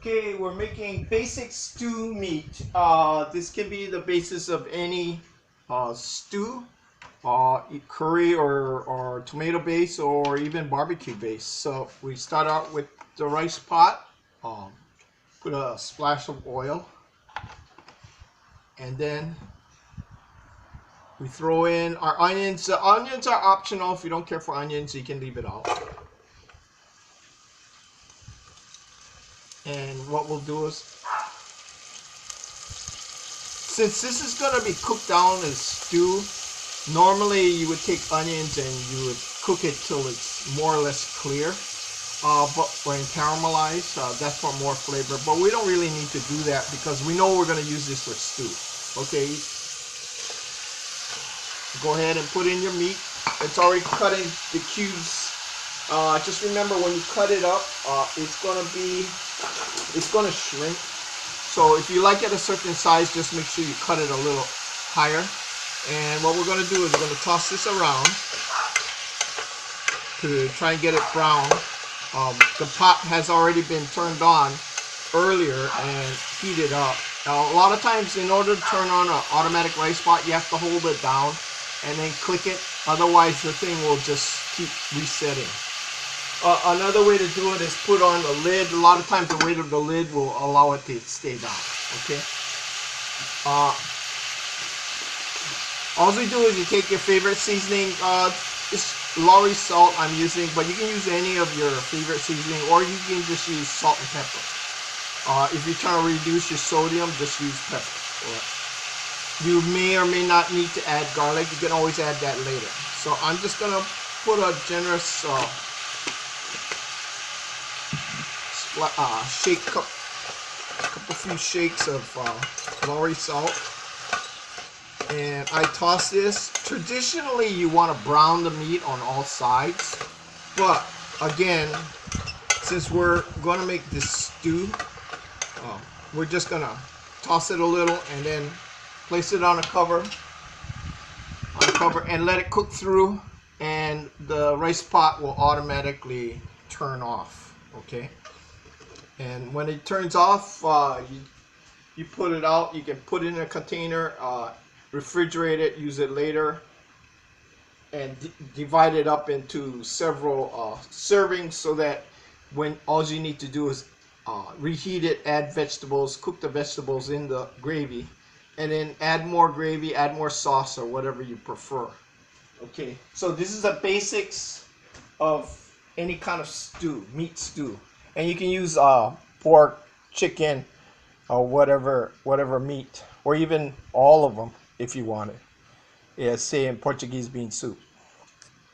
Okay, we're making basic stew meat. This can be the basis of any stew, curry or tomato base or even barbecue base. So we start out with the rice pot, put a splash of oil, and then we throw in our onions. The onions are optional. If you don't care for onions, you can leave it out. And what we'll do is, since this is going to be cooked down as stew, normally you would take onions and you would cook it till it's more or less clear, or caramelized. That's for more flavor. But we don't really need to do that because we know we're going to use this for stew. Okay, go ahead and put in your meat. It's already cut in the cubes. Just remember, when you cut it up, it's gonna shrink. So if you like it a certain size, just make sure you cut it a little higher. And what we're gonna do is we're gonna toss this around to try and get it brown. The pot has already been turned on earlier and heated up. Now, a lot of times, in order to turn on an automatic rice pot, you have to hold it down and then click it. Otherwise, the thing will just keep resetting. Another way to do it is put on the lid. A lot of times the weight of the lid will allow it to stay down. Okay. All you do is you take your favorite seasoning. It's Lorry salt I'm using, but you can use any of your favorite seasoning, or you can just use salt and pepper. If you're trying to reduce your sodium, just use pepper. You may or may not need to add garlic. You can always add that later. So I'm just gonna put a generous few shakes of Lorry salt, and I toss this. Traditionally, you want to brown the meat on all sides, but again, since we're going to make this stew, we're just going to toss it a little and then place it on a cover, and let it cook through, and the rice pot will automatically turn off. Okay. And when it turns off, you put it out. You can put it in a container, refrigerate it, use it later, and divide it up into several servings, so that when all you need to do is reheat it, add vegetables, cook the vegetables in the gravy, and then add more gravy, add more sauce, or whatever you prefer. Okay, so this is the basics of any kind of stew, meat stew. And you can use pork, chicken, or whatever meat, or even all of them if you want it. Yeah, say in Portuguese bean soup.